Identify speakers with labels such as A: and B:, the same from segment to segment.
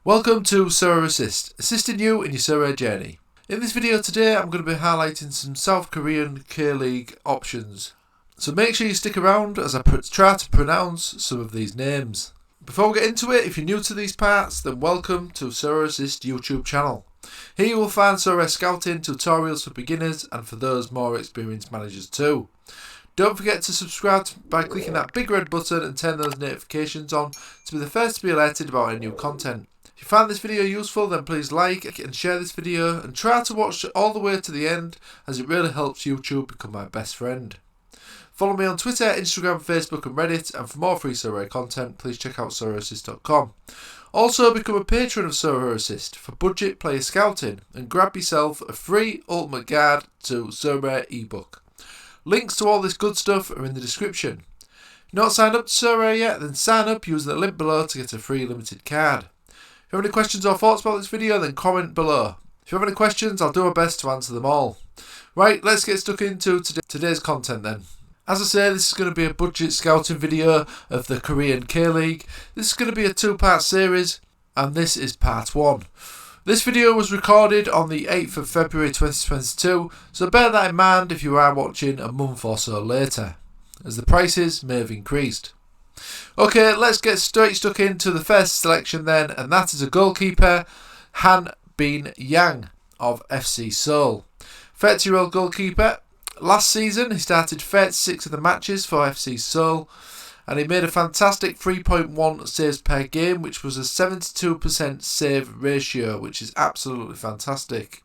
A: Welcome to Sorare Assist, assisting you in your Sorare journey. In this video today I'm going to be highlighting some South Korean K-League options. So make sure you stick around as I try to pronounce some of these names. Before we get into it, if you're new to these parts, then welcome to Sorare Assist YouTube channel. Here you will find Sorare scouting tutorials for beginners and for those more experienced managers too. Don't forget to subscribe by clicking that big red button and turn those notifications on to be the first to be alerted about any new content. If you find this video useful, then please like and share this video and try to watch it all the way to the end, as it really helps YouTube become my best friend. Follow me on Twitter, Instagram, Facebook and Reddit, and for more free Sorare content please check out sorareassist.com. Also become a patron of Sorare Assist for budget player scouting and grab yourself a free ultimate guide to Sorare ebook. Links to all this good stuff are in the description. If you're not signed up to Sorare yet, then sign up using the link below to get a free limited card. If you have any questions or thoughts about this video, then comment below. If you have any questions, I'll do my best to answer them all. Right, let's get stuck into today's content then. As I say, this is going to be a budget scouting video of the Korean K-League. This is going to be a two-part series, and this is part 1. This video was recorded on the 8th of February 2022, so bear that in mind if you are watching a month or so later, as the prices may have increased. Okay, let's get straight stuck into the first selection then, and that is a goalkeeper, Han Bin Yang of FC Seoul. 30-year-old goalkeeper. Last season he started 36 of the matches for FC Seoul, and he made a fantastic 3.1 saves per game, which was a 72% save ratio, which is absolutely fantastic.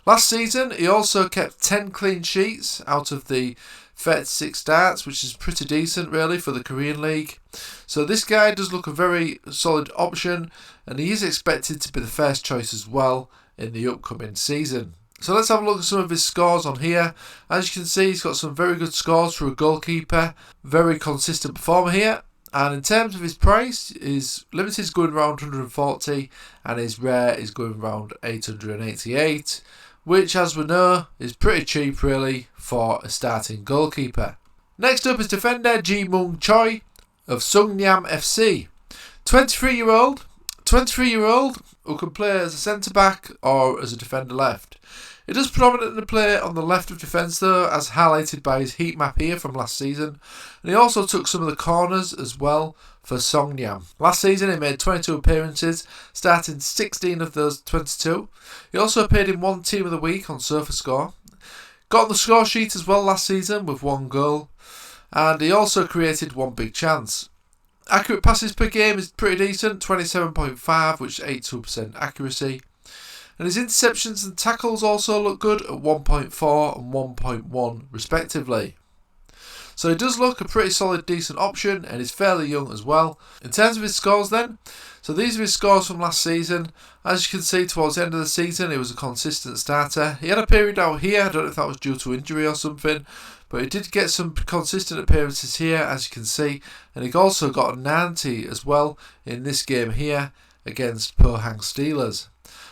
A: Last season he also kept 10 clean sheets out of the 36 starts, which is pretty decent really for the Korean League. So this guy does look a very solid option, and he is expected to be the first choice as well in the upcoming season. So let's have a look at some of his scores on here. As you can see, he's got some very good scores for a goalkeeper. Very consistent performer here. And in terms of his price, his limited is going around 140 and his rare is going around 888. Which, as we know, is pretty cheap really for a starting goalkeeper. Next up is defender Choi of Songnyam Fc. 23-year-old who can play as a centre-back or as a defender left. He does predominantly play on the left of defence though, as highlighted by his heat map here from last season. And he also took some of the corners as well for Songnyam. Last season he made 22 appearances, starting 16 of those 22. He also appeared in one Team of the Week on SofaScore. Got on the score sheet as well last season with 1 goal. And he also created 1 big chance. Accurate passes per game is pretty decent, 27.5, which is 82% accuracy. And his interceptions and tackles also look good at 1.4 and 1.1 respectively. So he does look a pretty solid, decent option, and he's fairly young as well. In terms of his scores then, so these are his scores from last season. As you can see, towards the end of the season he was a consistent starter. He had a period out here, I don't know if that was due to injury or something, but he did get some consistent appearances here, as you can see, and he also got a 90 as well in this game here against Pohang Steelers.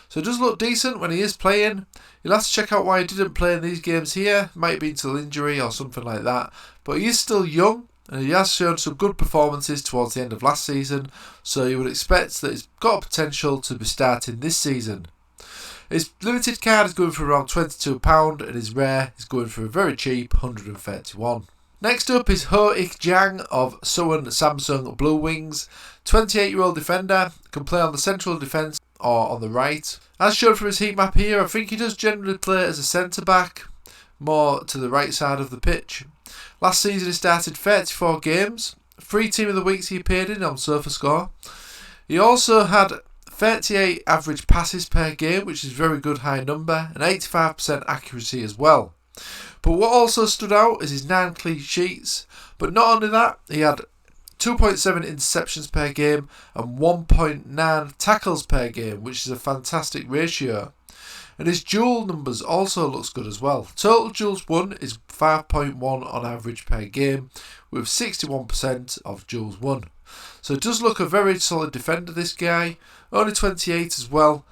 A: So it does look decent when he is playing. You'll have to check out why he didn't play in these games here. Might be until injury or something like that. But he is still young, and he has shown some good performances towards the end of last season. So you would expect that he's got a potential to be starting this season. His limited card is going for around £22, and his rare is going for a very cheap 131. Next up is Ho-Ik Jang of Suwon Samsung Blue Wings. 28-year-old defender, can play on the central defence or on the right. As shown from his heat map here, I think he does generally play as a centre-back, more to the right side of the pitch. Last season he started 34 games, 3 Team of the Weeks he appeared in on SofaScore. He also had 38 average passes per game, which is a very good high number, and 85% accuracy as well. But what also stood out is his 9 clean sheets. But not only that, he had 2.7 interceptions per game and 1.9 tackles per game, which is a fantastic ratio. And his duel numbers also looks good as well. Total duels won is 5.1 on average per game, with 61% of duels won. So it does look a very solid defender, this guy. Only 28 as well.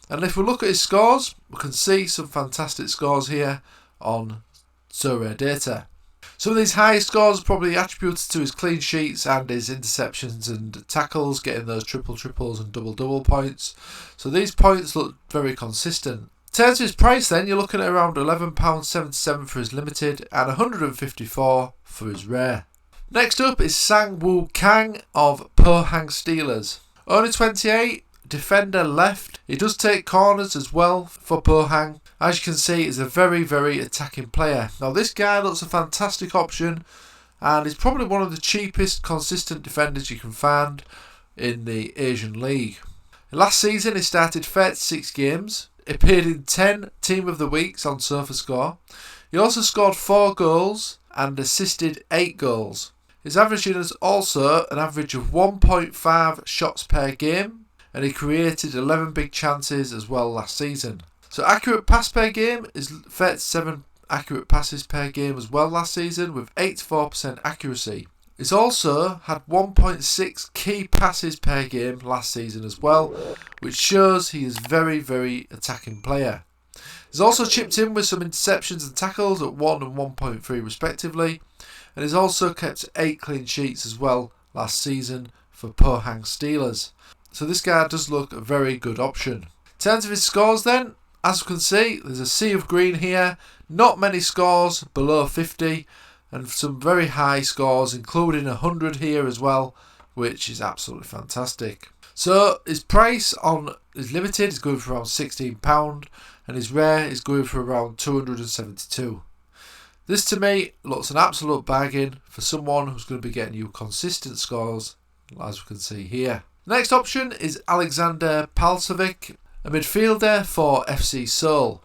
A: And if we look at his scores, we can see some fantastic scores here on Sorare data. Some of these high scores are probably attributed to his clean sheets and his interceptions and tackles, getting those triples and double points. So these points look very consistent. In terms of his price then, you're looking at around £11.77 for his limited and £154 for his rare. Next up is Sangwol Kang of Pohang Steelers. Only 28, defender left. He does take corners as well for Pohang. As you can see, he's a very attacking player. Now this guy looks a fantastic option and he's probably one of the cheapest consistent defenders you can find in the Asian League. Last season he started 36 games, appeared in 10 Team of the Weeks on SofaScore. He also scored 4 goals and assisted 8 goals. His averaging is also an average of 1.5 shots per game, and he created 11 big chances as well last season. So accurate pass per game is 37 accurate passes per game as well last season with 84% accuracy. He's also had 1.6 key passes per game last season as well, which shows he is very attacking player. He's also chipped in with some interceptions and tackles at 1 and 1.3 respectively, and he's also kept 8 clean sheets as well last season for Pohang Steelers. So this guy does look a very good option. In terms of his scores then, as you can see, there's a sea of green here, not many scores below 50, and some very high scores, including 100 here as well, which is absolutely fantastic. So his price on his limited is going for around £16, and his rare is going for around £272. This to me looks an absolute bargain for someone who's going to be getting you consistent scores, as we can see here. Next option is Alexander Palsovic, a midfielder for FC Seoul.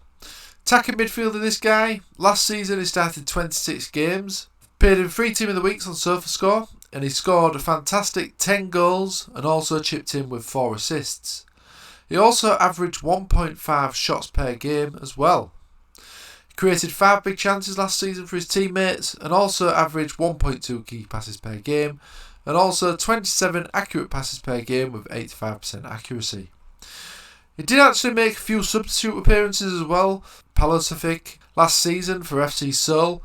A: Attacking midfielder this guy. Last season he started 26 games, appeared in 3 Team of the Weeks on SofaScore, and he scored a fantastic 10 goals and also chipped in with 4 assists. He also averaged 1.5 shots per game as well. He created 5 big chances last season for his teammates and also averaged 1.2 key passes per game and also 27 accurate passes per game with 85% accuracy. He did actually make a few substitute appearances as well, Palsovic, last season for FC Seoul,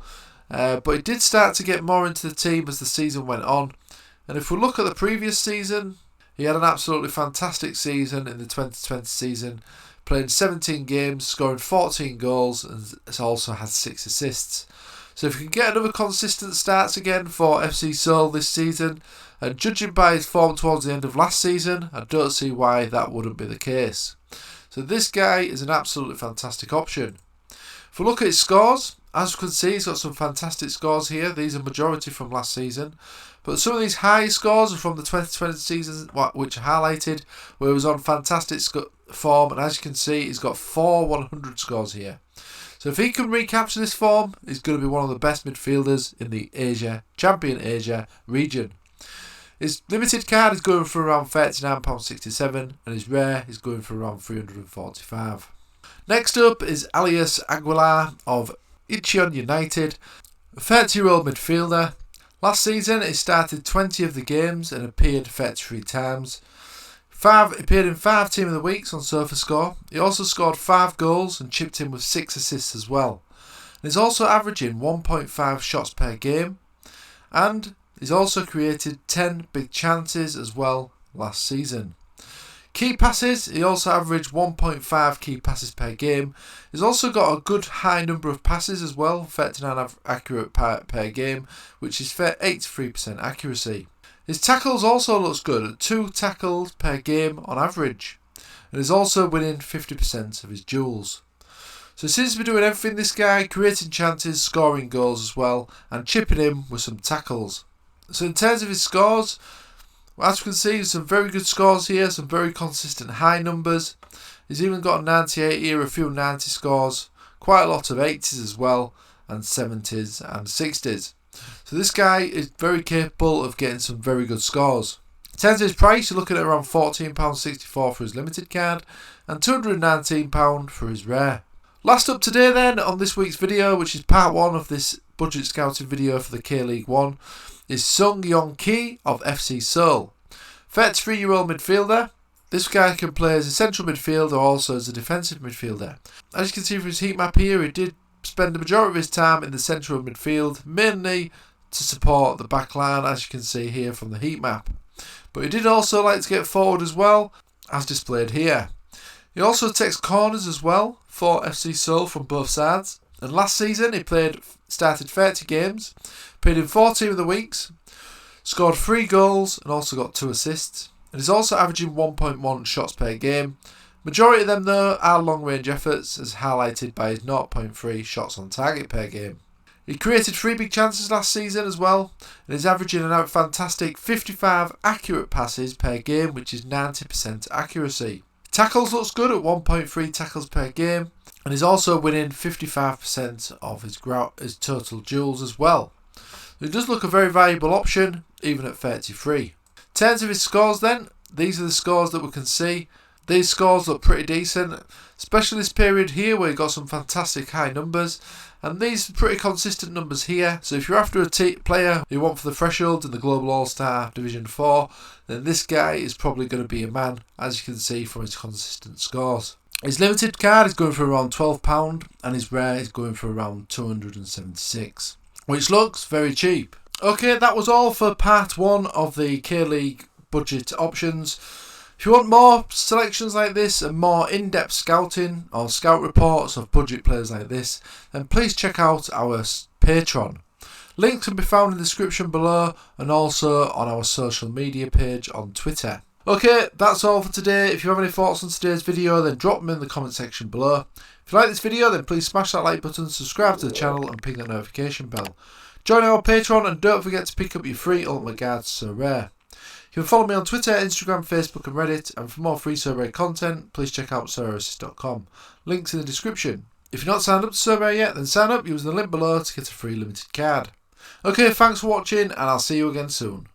A: but he did start to get more into the team as the season went on. And if we look at the previous season, he had an absolutely fantastic season in the 2020 season, playing 17 games, scoring 14 goals, and also had 6 assists. So if he can get another consistent starts again for FC Seoul this season, and judging by his form towards the end of last season, I don't see why that wouldn't be the case. So this guy is an absolutely fantastic option. If we look at his scores, as you can see, he's got some fantastic scores here. These are majority from last season. But some of these high scores are from the 2020 season, which are highlighted, where he was on fantastic form. And as you can see, he's got 4 100 scores here. So if he can recapture this form, he's going to be one of the best midfielders in the Champion Asia region. His limited card is going for around £39.67 and his rare is going for around £345. Next up is Alias Aguilar of Incheon United, a 30-year-old midfielder. Last season he started 20 of the games and appeared 33 times. Appeared in 5 Team of the Weeks on SofaScore. He also scored 5 goals and chipped in with 6 assists as well. And he's also averaging 1.5 shots per game, and he's also created 10 big chances as well last season. Key passes, he also averaged 1.5 key passes per game. He's also got a good high number of passes as well, 39 accurate per game, which is 83% accuracy. His tackles also looks good at 2 tackles per game on average, and is also winning 50% of his duels. So he seems to be doing everything, this guy, creating chances, scoring goals as well, and chipping in with some tackles. So in terms of his scores, as you can see, some very good scores here, some very consistent high numbers. He's even got a 98 here, a few 90 scores, quite a lot of 80s as well, and 70s and 60s. So this guy is very capable of getting some very good scores. In terms of his price, you're looking at around £14.64 for his limited card and £219 for his rare. Last up today then on this week's video, which is part 1 of this budget scouting video for the K-League 1, is Sungyeong Kang of FC Seoul. 33-year-old midfielder. This guy can play as a central midfielder or also as a defensive midfielder. As you can see from his heat map here, he did spend the majority of his time in the central midfield, mainly to support the back line, as you can see here from the heat map. But he did also like to get forward as well, as displayed here. He also takes corners as well for FC Seoul from both sides. And last season he started 30 games, played in 14 of the weeks, scored 3 goals and also got 2 assists. And he's also averaging 1.1 shots per game. Majority of them though are long range efforts, as highlighted by his 0.3 shots on target per game. He created 3 big chances last season as well, and is averaging an fantastic 55 accurate passes per game, which is 90% accuracy. Tackles looks good at 1.3 tackles per game, and is also winning 55% of his total duels as well. It does look a very valuable option, even at 33. In terms of his scores then, these are the scores that we can see. These scores look pretty decent, especially this period here where he got some fantastic high numbers. And these are pretty consistent numbers here. So if you're after a player you want for the threshold in the Global All-Star Division 4, then this guy is probably going to be a man, as you can see from his consistent scores. His limited card is going for around £12 and his rare is going for around 276, which looks very cheap. Okay, that was all for part 1 of the K-League budget options. If you want more selections like this and more in-depth scouting or scout reports of budget players like this, then please check out our Patreon. Links can be found in the description below and also on our social media page on Twitter. Okay, that's all for today. If you have any thoughts on today's video, then drop them in the comment section below. If you like this video, then please smash that like button, subscribe to the channel and ping that notification bell. Join our Patreon and don't forget to pick up your free Ultimate Guide to Sorare. You can follow me on Twitter, Instagram, Facebook and Reddit, and for more free Sorare content, please check out sorareassist.com. Links in the description. If you're not signed up to Sorare yet, then sign up using the link below to get a free limited card. Okay, thanks for watching and I'll see you again soon.